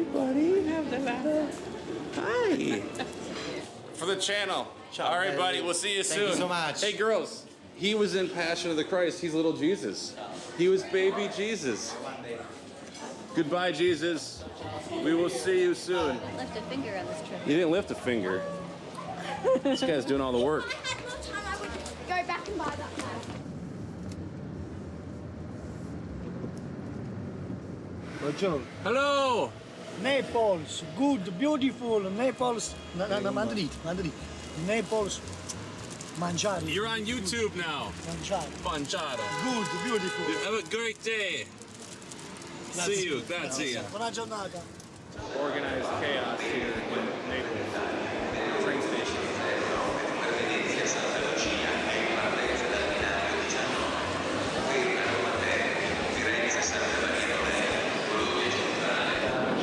buddy. Hi. For the channel. All right, buddy. We'll see you soon. Thank you so much. Hey, girls. He was in Passion of the Christ. He's little Jesus. He was baby Jesus. Goodbye, Jesus. We will see you soon. I didn't lift a finger on this trip. You didn't lift a finger. This guy's doing all the work. If I had more time, I would go back and buy that bag. Hello. Naples, good, beautiful, Naples, Madrid, Naples, mangiare, You're on YouTube now. mangiare, Panciato. good, beautiful. Have a great day. See you. Grazie. Buona giornata. Organized chaos here in Naples. Train station.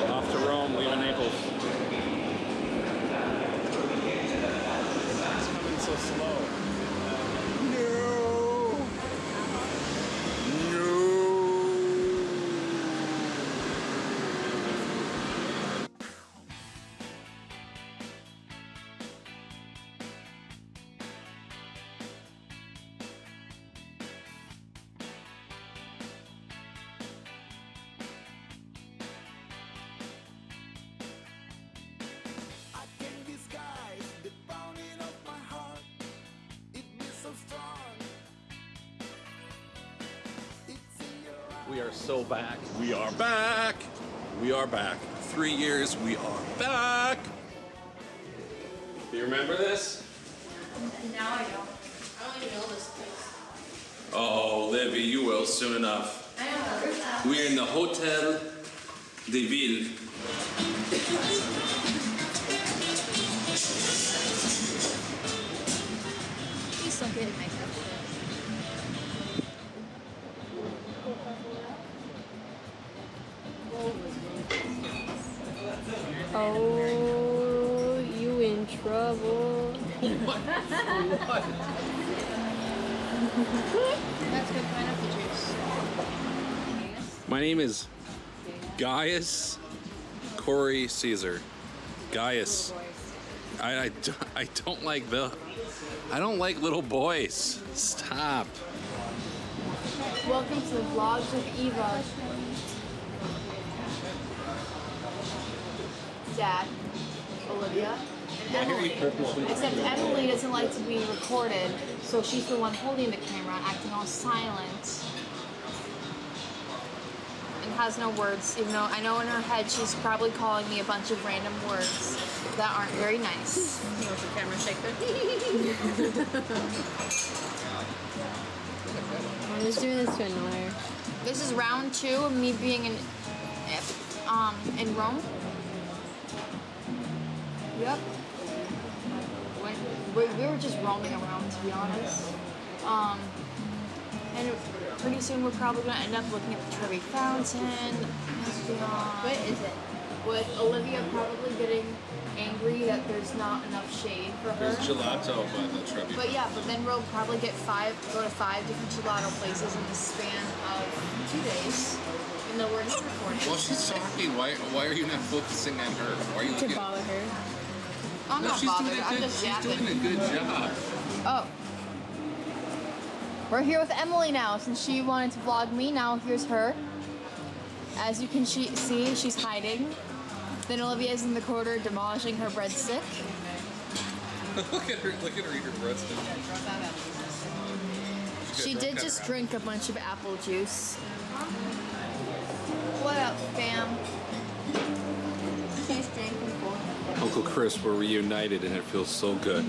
Off to Rome, leaving Naples. It's coming so slow. No. We are so back. We are back. We are back. 3 years, we are back. Do you remember this? Now I don't. I don't even know this place. Oh, Livy, you will soon enough. I don't know this. We are in the Hotel de Ville. Please don't get in my cup. Oh, you in trouble. That's good pineapple juice. My name is Gaius Corey Caesar. Gaius. I don't like I don't like little boys. Stop. Welcome to the vlogs with Eva. Dad, Olivia, and Emily. Except Emily doesn't like to be recorded, so she's the one holding the camera, acting all silent. And has no words, even though I know in her head she's probably calling me a bunch of random words that aren't very nice. You want the camera shaker? I'm just doing this to annoy her. This is round 2 of me being in Rome. Yep. We were just roaming around, to be honest. And pretty soon we're probably going to end up looking at the Trevi Fountain. What is it? With Olivia probably getting angry that there's not enough shade for her. There's gelato by the Trevi. But yeah, but then we'll probably go to 5 different gelato places in the span of 2 days. Even though we're not recording. Well, she's talking. Why are you not focusing on her? Why are you To looking? bother her. I'm not bothered. I'm just She's yapping. doing a good job. Oh. We're here with Emily now. Since she wanted to vlog me, now here's her. As you can see, she's hiding. Then Olivia's in the corner demolishing her breadstick. Look at her eat her breadstick. She did just drink a bunch of apple juice. What up, fam? She's drinking Uncle Chris, we're reunited and it feels so good.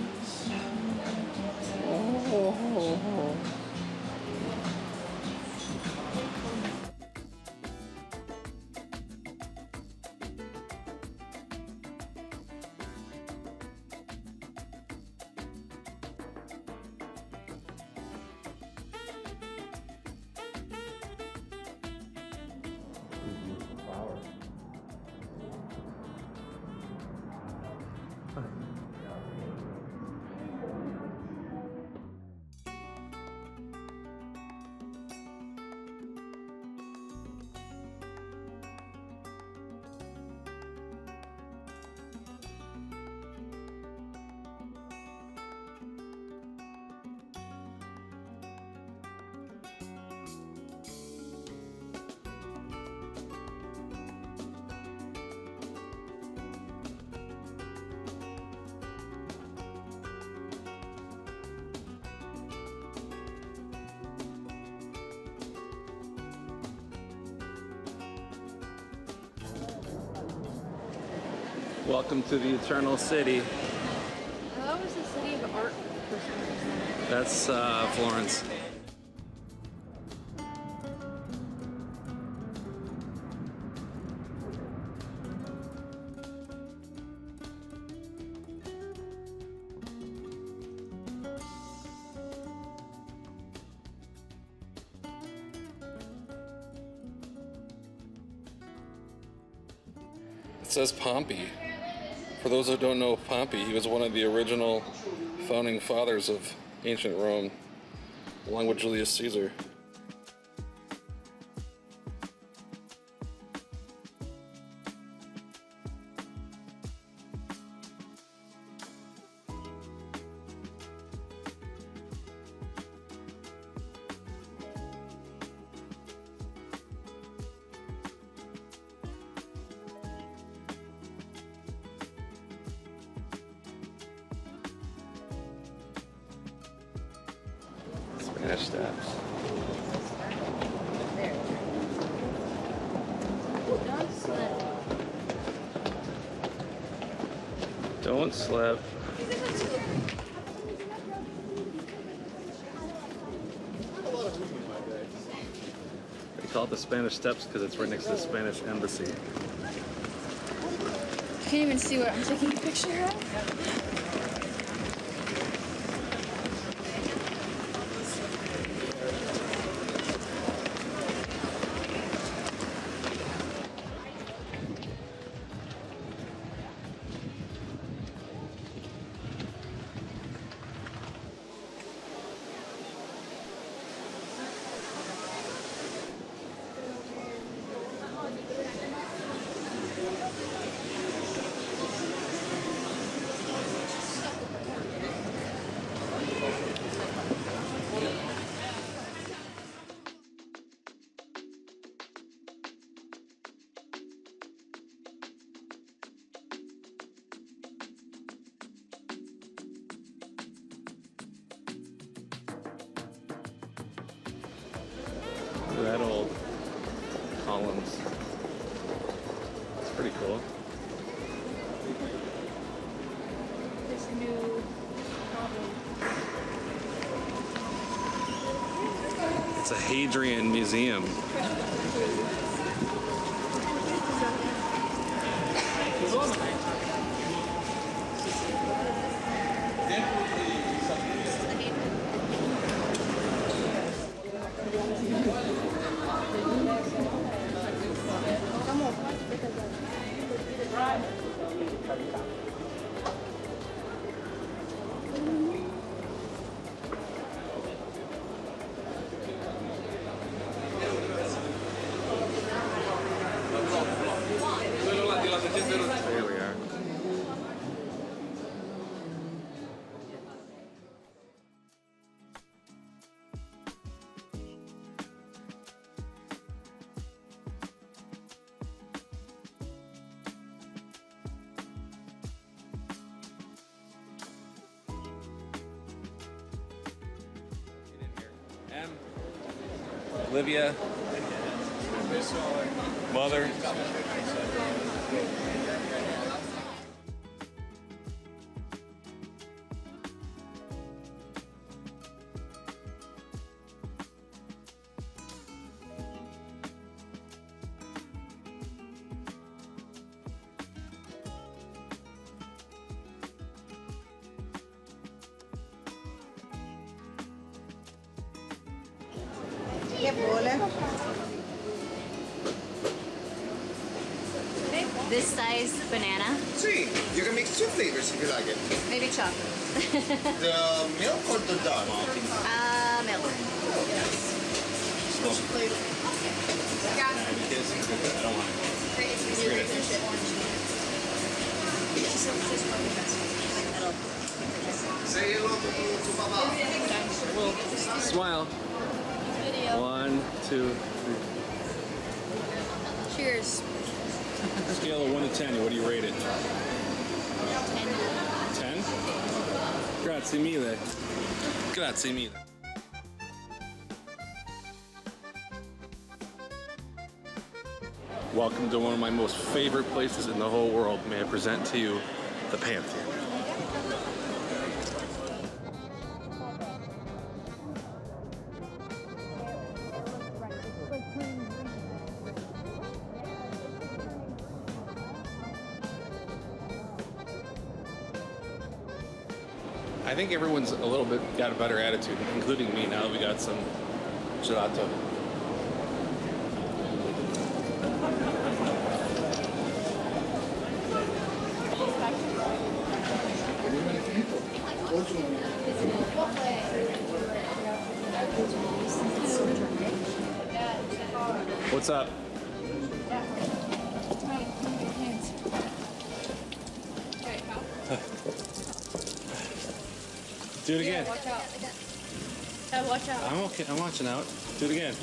Welcome to the Eternal City. That was the city of art for some reason. That's Florence. It says Pompey. For those who don't know Pompey, he was one of the original founding fathers of ancient Rome, along with Julius Caesar. Spanish Steps. Don't slip. They call it the Spanish Steps because it's right next to the Spanish Embassy. You can't even see what I'm taking a picture of. Look at that old columns. It's pretty cool. This new It's a Hadrian Museum. There we are. Olivia, mother. This size banana, See, you can mix two flavors if you like it. maybe chocolate. The milk or the dark? Milk. Say hello to Papa. Smile. 1, 2, 3. cheers. Scale of 1 to 10, what do you rate it? 10? Grazie mille. Grazie mille. Welcome to one of my most favorite places in the whole world. May I present to you the Pantheon. I think everyone's a little bit got a better attitude, including me now that we got some gelato. What's up? Do it again. Watch out. Yeah, watch out. I'm okay. I'm watching out. Do it again.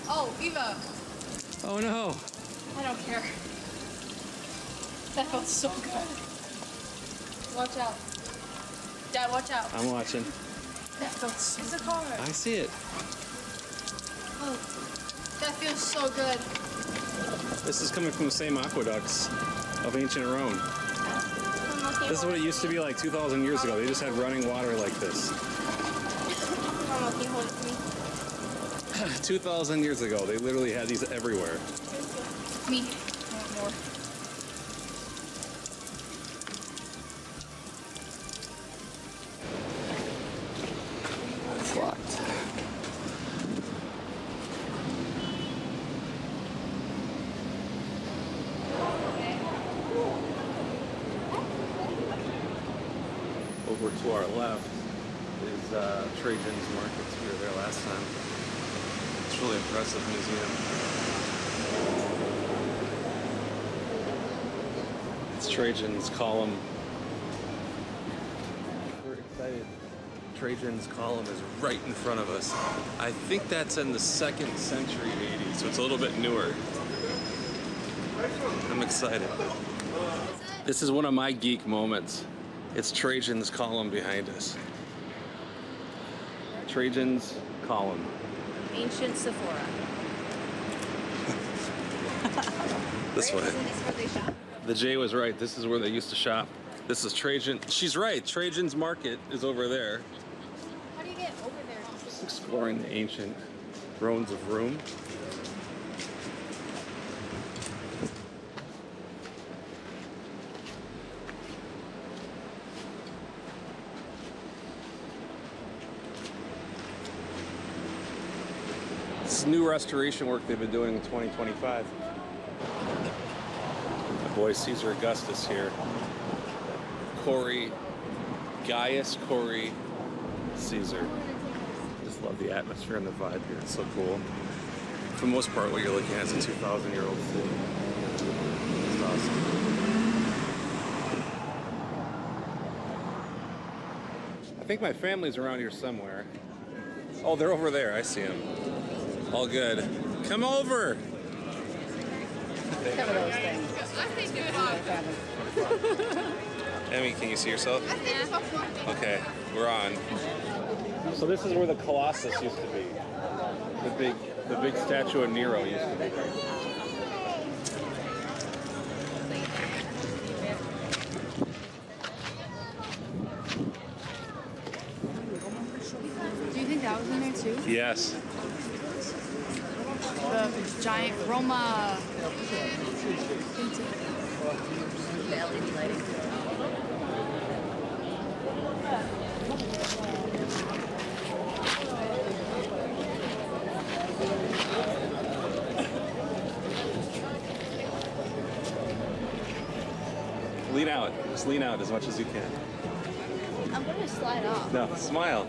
Oh, Eva. Oh no. I don't care. That felt so good. Watch out. Dad, watch out. I'm watching. That felt so good. It's a car. I see it. Oh, that feels so good. This is coming from the same aqueducts of ancient Rome. This is what it used to be like 2,000 years ago. They just had running water like this. Mama, can you hold it for me? 2,000 years ago, they literally had these everywhere. Me. I want more. It's locked. Over to our left is Trajan's Markets. We were there last time. It's a really impressive museum. It's Trajan's Column. We're excited. Trajan's Column is right in front of us. I think that's in the 2nd century AD, so it's a little bit newer. I'm excited. This is one of my geek moments. It's Trajan's Column behind us. Trajan's Column. Ancient Sephora. This way. Isn't this where they shop? The J was right. This is where they used to shop. This is Trajan. She's right. Trajan's Market is over there. How do you get over there? Just exploring the ancient ruins of Rome. This is new restoration work they've been doing in 2025. My boy Caesar Augustus here. Gaius Corey Caesar. Just love the atmosphere and the vibe here. It's so cool. For the most part, what you're looking at is a 2,000-year-old city. It's awesome. I think my family's around here somewhere. Oh, they're over there. I see them. All good. Come over. Emmy, can you see yourself? Okay, we're on. So this is where the Colossus used to be. The big statue of Nero used to be. Do you think that was in there too? Yes. The giant Roma. The LED lighting. Lean out. Just lean out as much as you can. I'm gonna slide off. No, smile.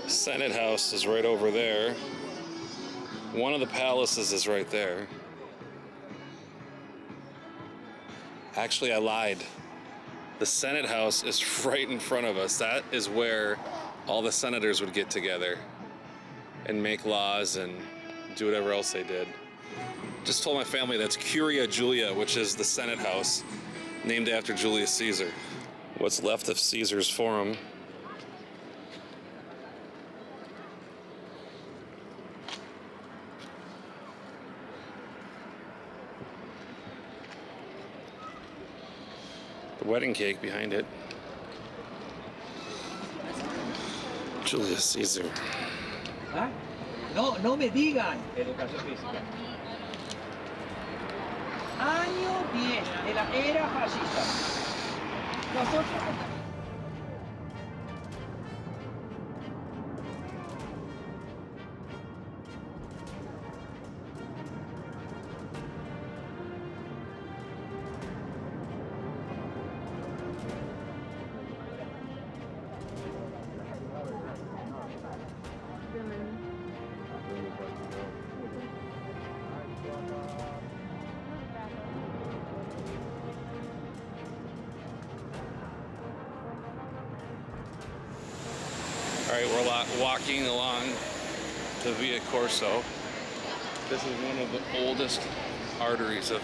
Senate House is right over there. One of the palaces is right there. Actually, I lied. The Senate House is right in front of us. That is where all the senators would get together and make laws and do whatever else they did. Just told my family that's Curia Julia, which is the Senate House, named after Julius Caesar. What's left of Caesar's Forum. The wedding cake behind it. Julius Caesar. ¿Ah? No, no me digan. Educación física. Año 10 de la era fascista. Nosotros... All right, we're walking along the Via Corso. This is one of the oldest arteries of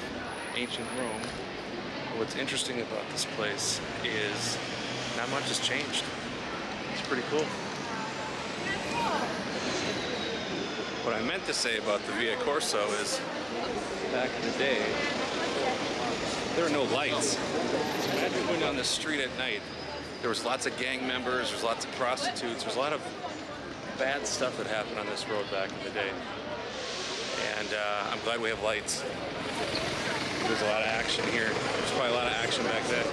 ancient Rome. What's interesting about this place is not much has changed. It's pretty cool. What I meant to say about the Via Corso is back in the day, there were no lights. So imagine going down the street at night. There was lots of gang members, there's lots of prostitutes, there's a lot of bad stuff that happened on this road back in the day. And I'm glad we have lights. There's a lot of action here. There's probably a lot of action back then.